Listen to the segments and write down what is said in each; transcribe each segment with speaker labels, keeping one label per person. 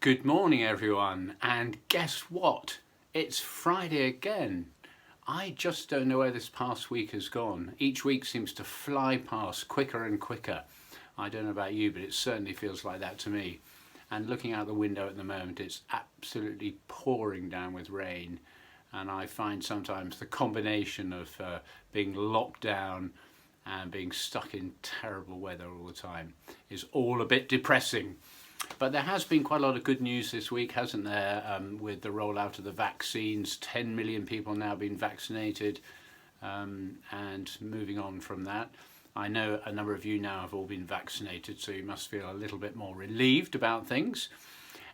Speaker 1: Good morning everyone, and guess what? It's Friday again. I just don't know where this past week has gone. Each week seems to fly past quicker and quicker. I don't know about you, but it certainly feels like that to me. And looking out the window at the moment, it's absolutely pouring down with rain. And I find sometimes the combination of being locked down and being stuck in terrible weather all the time is all a bit depressing. But there has been quite a lot of good news this week, hasn't there, with the rollout of the vaccines. 10 million people now being vaccinated, and moving on from that. I know a number of you now have all been vaccinated, so you must feel a little bit more relieved about things.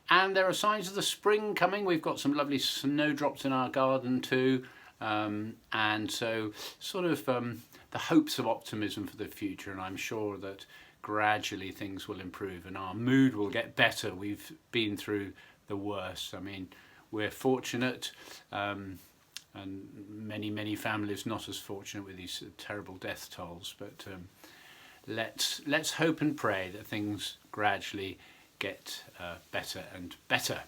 Speaker 1: And there are signs of the spring coming. We've got some lovely snowdrops in our garden too. And so sort of the hopes of optimism for the future, and I'm sure that gradually things will improve and our mood will get better. We've been through the worst. I mean, we're fortunate, and many families not as fortunate with these terrible death tolls, but let's hope and pray that things gradually get better and better.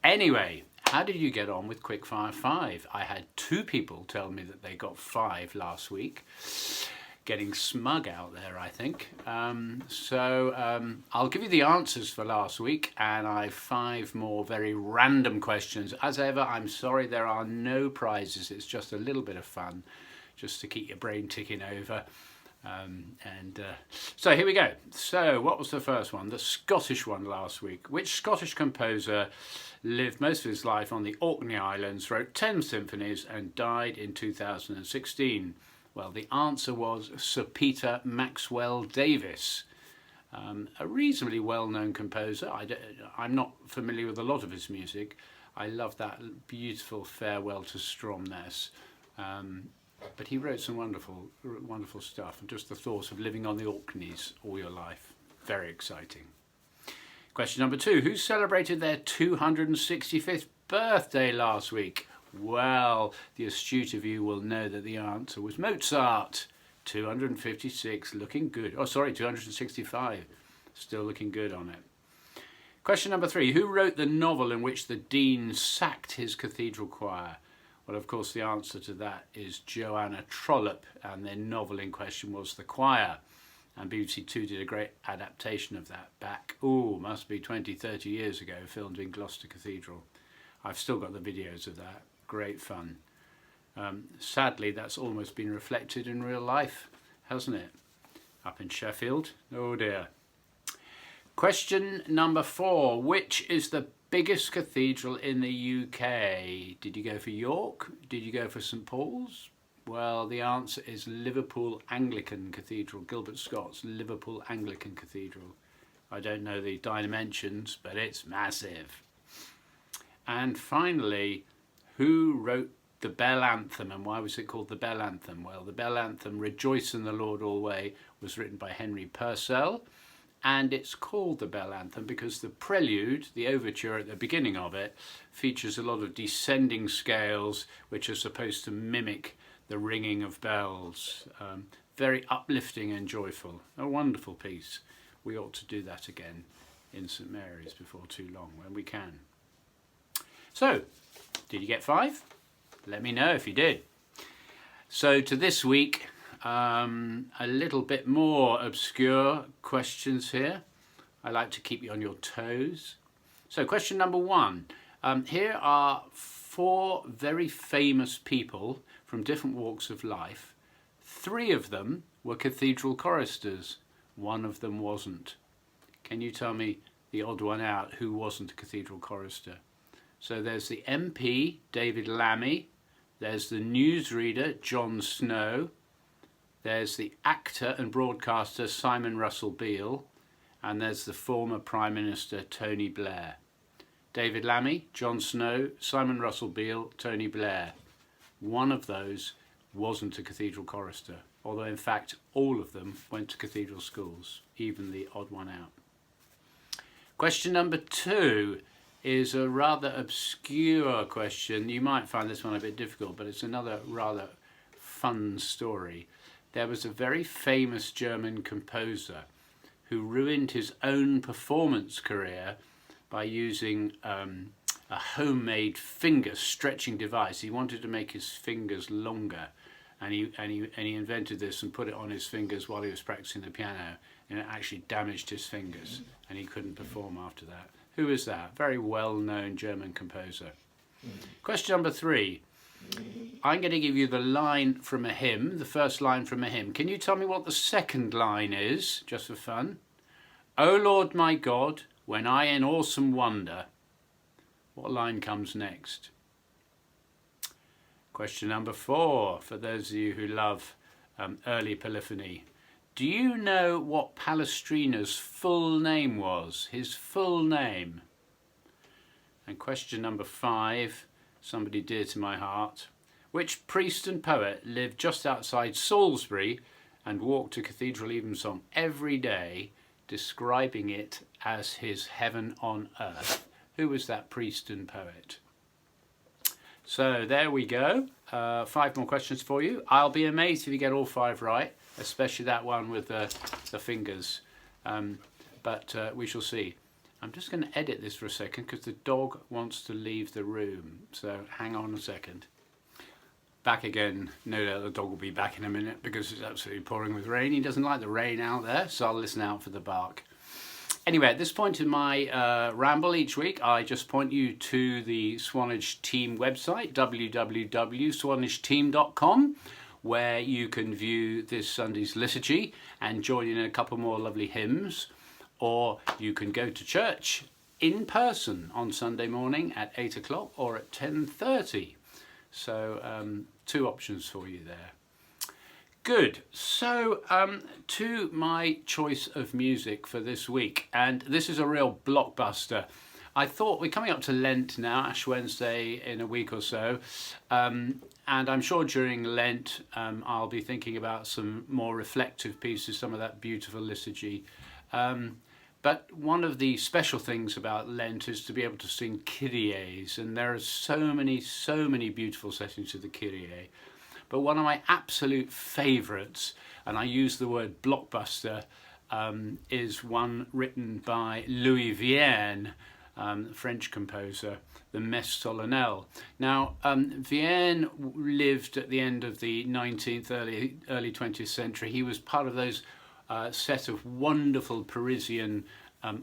Speaker 1: Anyway, how did you get on with Quickfire 5? I had 2 people tell me that they got 5 last week. Getting smug out there, I think. I'll give you the answers for last week, and I have 5 more very random questions. As ever, I'm sorry there are no prizes. It's just a little bit of fun, just to keep your brain ticking over. So here we go. So what was the first one? The Scottish one last week. Which Scottish composer lived most of his life on the Orkney Islands, wrote 10 symphonies, and died in 2016? Well, the answer was Sir Peter Maxwell Davies, a reasonably well-known composer. I'm not familiar with a lot of his music. I love that beautiful Farewell to Stromness. But he wrote some wonderful stuff. And just the thought of living on the Orkneys all your life, very exciting. Question number 2, who celebrated their 265th birthday last week? Well, the astute of you will know that the answer was Mozart. 256, looking good. Oh, sorry, 265, still looking good on it. Question number 3, who wrote the novel in which the Dean sacked his cathedral choir? Well, of course, the answer to that is Joanna Trollope, and their novel in question was The Choir. And BBC Two did a great adaptation of that back, must be 20, 30 years ago, filmed in Gloucester Cathedral. I've still got the videos of that. Great fun. Sadly, that's almost been reflected in real life, hasn't it? Up in Sheffield. Oh dear. Question number 4. Which is the biggest cathedral in the UK? Did you go for York? Did you go for St Paul's? Well, the answer is Liverpool Anglican Cathedral, Gilbert Scott's Liverpool Anglican Cathedral. I don't know the dimensions, but it's massive. And finally, who wrote the Bell Anthem, and why was it called the Bell Anthem? Well, the Bell Anthem, Rejoice in the Lord Always, was written by Henry Purcell, and it's called the Bell Anthem because the prelude, the overture at the beginning of it, features a lot of descending scales which are supposed to mimic the ringing of bells. Very uplifting and joyful. A wonderful piece. We ought to do that again in St Mary's before too long, when we can. So, did you get 5? Let me know if you did. So to this week, a little bit more obscure questions here. I like to keep you on your toes. So question number 1. Here are 4 very famous people from different walks of life. 3 of them were cathedral choristers. 1 of them wasn't. Can you tell me the odd one out who wasn't a cathedral chorister? So there's the MP, David Lammy. There's the newsreader, John Snow. There's the actor and broadcaster, Simon Russell Beale. And there's the former Prime Minister, Tony Blair. David Lammy, John Snow, Simon Russell Beale, Tony Blair. 1 of those wasn't a cathedral chorister, although in fact all of them went to cathedral schools, even the odd one out. Question number 2 is a rather obscure question. You might find this one a bit difficult, but it's another rather fun story. There was a very famous German composer who ruined his own performance career by using a homemade finger stretching device. He wanted to make his fingers longer, and he invented this and put it on his fingers while he was practicing the piano, and it actually damaged his fingers, and he couldn't perform after that. Who is that? Very well-known German composer. Question number 3. I'm going to give you the line from a hymn, the first line from a hymn. Can you tell me what the second line is, just for fun? O Lord my God, when I in awesome wonder. What line comes next? Question number 4, for those of you who love early polyphony. Do you know what Palestrina's full name was? His full name. And question number 5, somebody dear to my heart. Which priest and poet lived just outside Salisbury and walked to Cathedral Evensong every day, describing it as his heaven on earth? Who was that priest and poet? So there we go. 5 more questions for you. I'll be amazed if you get all 5 right, especially that one with the fingers. But we shall see. I'm just going to edit this for a second because the dog wants to leave the room. So hang on a second. Back again. No doubt the dog will be back in a minute because it's absolutely pouring with rain. He doesn't like the rain out there, so I'll listen out for the bark. Anyway, at this point in my ramble each week, I just point you to the Swanage Team website, www.swanageteam.com, where you can view this Sunday's liturgy and join in a couple more lovely hymns. Or you can go to church in person on Sunday morning at 8 o'clock or at 10:30. So 2 options for you there. Good. So to my choice of music for this week, and this is a real blockbuster. I thought we're coming up to Lent now, Ash Wednesday in a week or so, and I'm sure during Lent I'll be thinking about some more reflective pieces, some of that beautiful liturgy. But one of the special things about Lent is to be able to sing Kyries, and there are so many beautiful settings to the Kyrie. But one of my absolute favourites, and I use the word blockbuster, is one written by Louis Vienne, French composer, the Messe Solennelle. Now, Vienne lived at the end of the 19th, early 20th century. He was part of those set of wonderful Parisian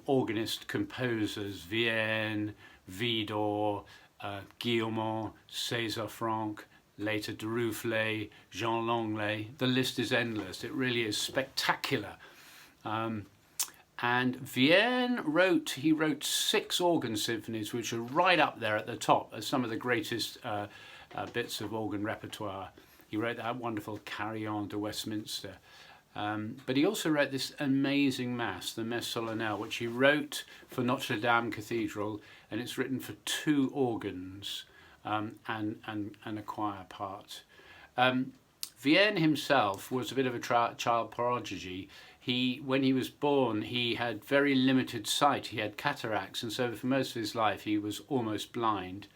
Speaker 1: organist composers, Vienne, Widor, Guillemot, César Franck, later Duruflé, Jean Langlais. The list is endless. It really is spectacular. And Vienne wrote 6 organ symphonies, which are right up there at the top as some of the greatest bits of organ repertoire. He wrote that wonderful Carillon de Westminster. But he also wrote this amazing mass, the Messe Solennelle, which he wrote for Notre Dame Cathedral, and it's written for 2 organs and a choir part. Vienne himself was a bit of a child prodigy. When he was born, he had very limited sight. He had cataracts, and so for most of his life he was almost blind.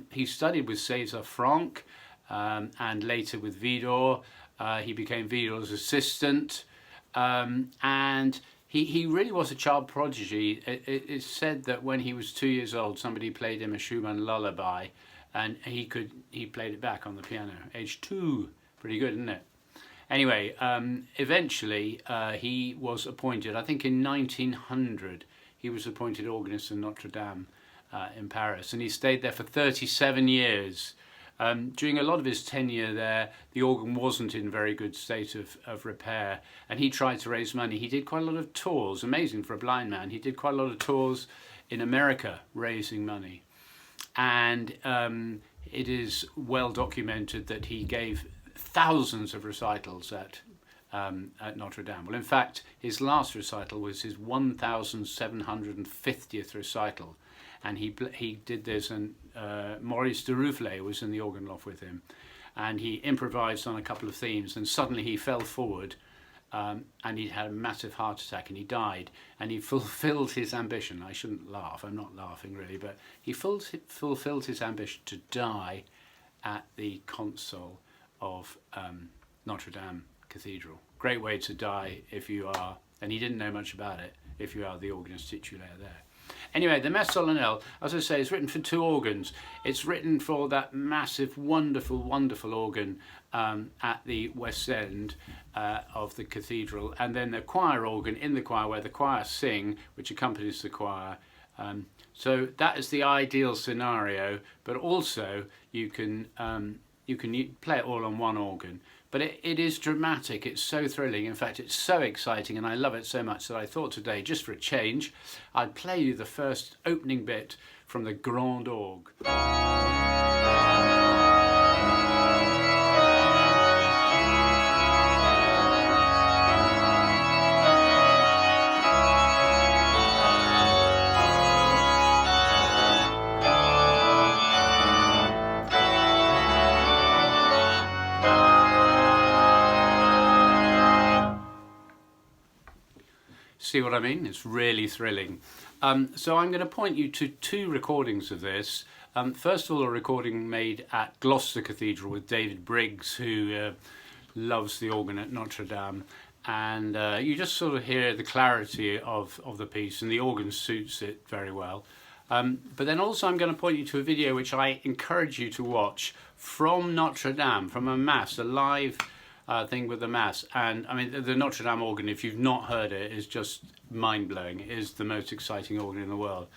Speaker 1: He studied with César Franck and later with Widor. He became Widor's assistant, and he really was a child prodigy. It's said that when he was 2 years old, somebody played him a Schumann lullaby, and he played it back on the piano. Age 2, pretty good, isn't it? Anyway, eventually he was appointed, I think in 1900, he was appointed organist in Notre Dame in Paris, and he stayed there for 37 years. During a lot of his tenure there, the organ wasn't in very good state of repair, and he tried to raise money. He did quite a lot of tours, amazing for a blind man. He did quite a lot of tours in America raising money, and it is well documented that he gave thousands of recitals at Notre Dame. Well, in fact, his last recital was his 1,750th recital, and he did this, and Maurice Duruflé was in the organ loft with him, and he improvised on a couple of themes, and suddenly he fell forward, and he had a massive heart attack, and he died, and he fulfilled his ambition. I shouldn't laugh, I'm not laughing really, but he fulfilled his ambition to die at the console of Notre Dame Cathedral. Great way to die if you are, and he didn't know much about it, if you are the organist titulaire there. Anyway, the Messe Solennelle, as I say, is written for 2 organs. It's written for that massive, wonderful, wonderful organ at the west end of the cathedral, and then the choir organ in the choir where the choir sing, which accompanies the choir. So that is the ideal scenario, but also you can play it all on one organ. But it is dramatic, it's so thrilling, in fact it's so exciting, and I love it so much that I thought today, just for a change, I'd play you the first opening bit from the Grand Orgue. See what I mean? It's really thrilling. So I'm going to point you to 2 recordings of this. First of all, a recording made at Gloucester Cathedral with David Briggs, who loves the organ at Notre Dame. And you just sort of hear the clarity of the piece, and the organ suits it very well. But then also I'm going to point you to a video which I encourage you to watch from Notre Dame, from a Mass, a live thing with the Mass. And I mean, the Notre Dame organ, if you've not heard it, is just mind-blowing. It is the most exciting organ in the world.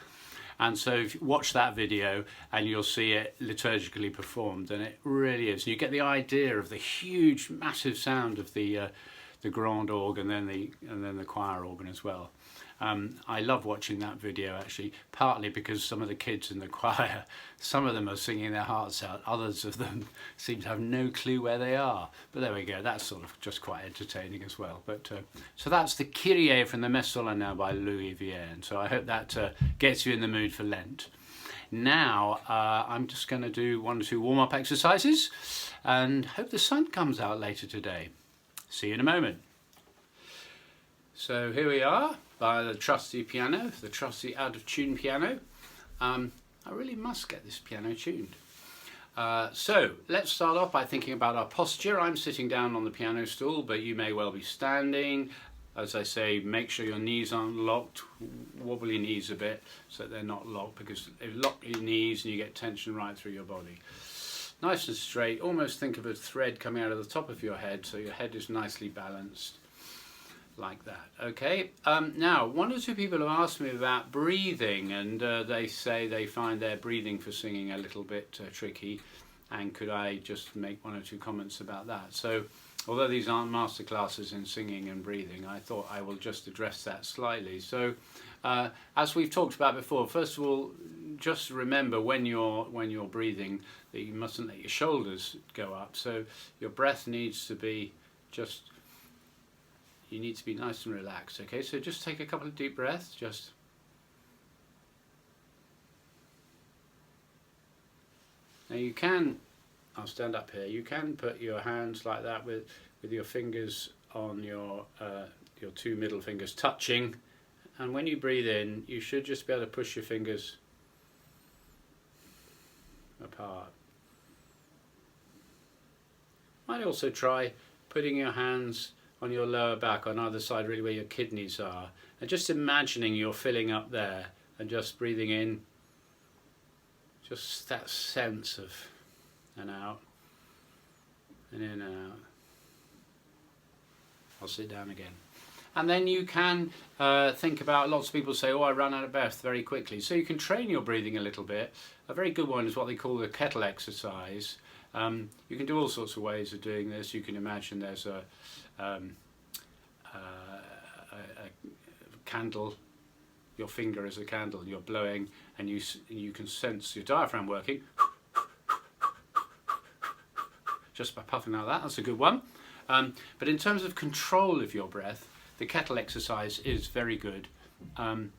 Speaker 1: And so if you watch that video and you'll see it liturgically performed, and it really is. You get the idea of the huge, massive sound of the Grand Orgue, and then the choir organ as well. I love watching that video, actually, partly because some of the kids in the choir, some of them are singing their hearts out, others of them seem to have no clue where they are. But there we go, that's sort of just quite entertaining as well. But so that's the Kyrie from the Messe Solennelle by Louis Vierne. So I hope that gets you in the mood for Lent. Now I'm just going to do 1 or 2 warm-up exercises and hope the sun comes out later today. See you in a moment. So here we are by the trusty piano, the trusty out-of-tune piano. I really must get this piano tuned. So let's start off by thinking about our posture. I'm sitting down on the piano stool, but you may well be standing. As I say, make sure your knees aren't locked. Wobble your knees a bit so that they're not locked, because if you lock your knees and you get tension right through your body. Nice and straight. Almost think of a thread coming out of the top of your head, so your head is nicely balanced. Like that. Okay, now 1 or 2 people have asked me about breathing, and they say they find their breathing for singing a little bit tricky, and could I just make 1 or 2 comments about that. So although these aren't masterclasses in singing and breathing, I thought I will just address that slightly. So as we've talked about before, first of all, just remember when you're breathing that you mustn't let your shoulders go up, so your breath needs to be you need to be nice and relaxed. Okay, so just take a couple of deep breaths. Just now you can, I'll stand up here, you can put your hands like that with your fingers on your 2 middle fingers touching, and when you breathe in you should just be able to push your fingers apart. Might also try putting your hands on your lower back on either side, really where your kidneys are, and just imagining you're filling up there and just breathing in, just that sense of and out and in and out. I'll sit down again. And then you can think about, lots of people say, oh, I run out of breath very quickly, so you can train your breathing a little bit. A very good one is what they call the kettle exercise. You can do all sorts of ways of doing this. You can imagine there's a candle, your finger is a candle, and you're blowing, and you can sense your diaphragm working just by puffing like that. That's a good one. But in terms of control of your breath, the kettle exercise is very good, and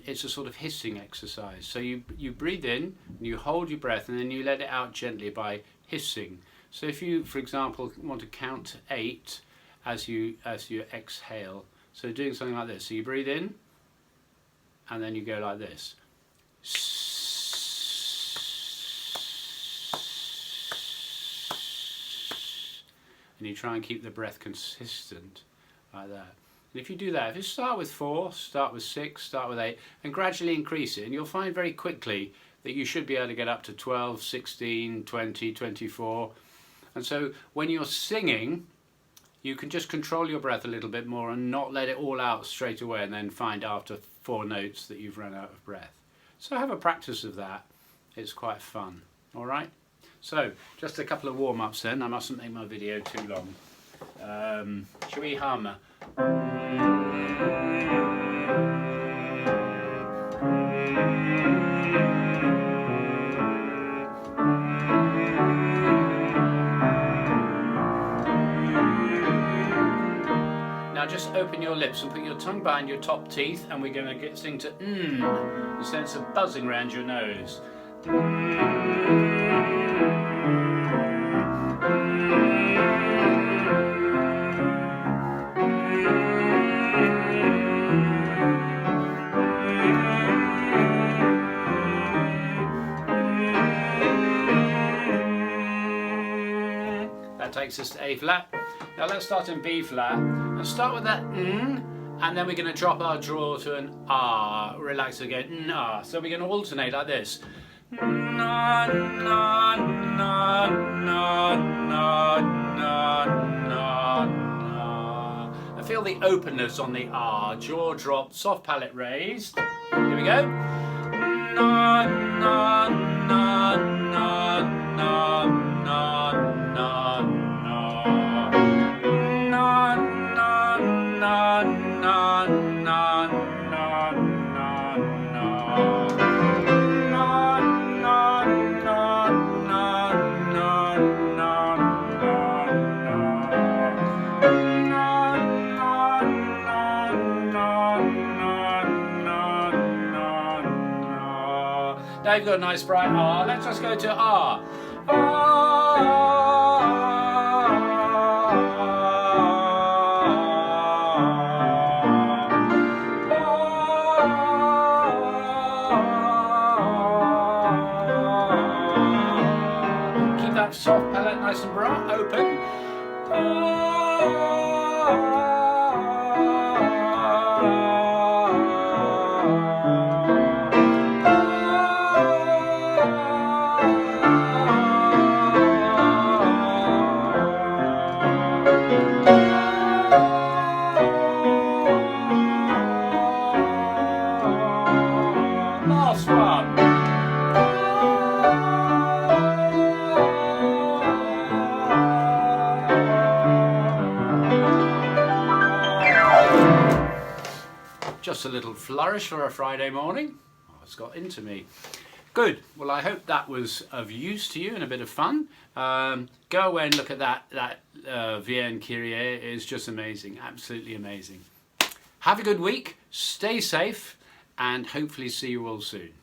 Speaker 1: it's a sort of hissing exercise. So you breathe in, and you hold your breath, and then you let it out gently by hissing. So if you, for example, want to count to 8 as you exhale, so doing something like this. So you breathe in, and then you go like this. And you try and keep the breath consistent like that. And if you do that, if you start with 4, start with 6, start with 8, and gradually increase it, and you'll find very quickly that you should be able to get up to 12, 16, 20, 24. And so when you're singing, you can just control your breath a little bit more and not let it all out straight away and then find after 4 notes that you've run out of breath. So have a practice of that. It's quite fun. All right? So just a couple of warm-ups then. I mustn't make my video too long. Shall we hum? Now just open your lips and put your tongue behind your top teeth, and we're going to sing to the sense of buzzing around your nose. That takes us to A flat. Now let's start in B flat. And start with that and then we're going to drop our jaw to an R. Relax again, ah. So we're going to alternate like this. Na, na, na, na, na, na, na. And feel the openness on the R. Jaw dropped, soft palate raised. Here we go. Na, na, na, na, na, na, na. Now you've got a nice bright R. Let's just go to R. Keep that soft palate nice and bright, open. Last one. Just a little flourish for a Friday morning. Oh, it's got into me. Good. Well, I hope that was of use to you and a bit of fun. Go away and look at that Vienne Kyrie. It is just amazing. Absolutely amazing. Have a good week. Stay safe and hopefully see you all soon.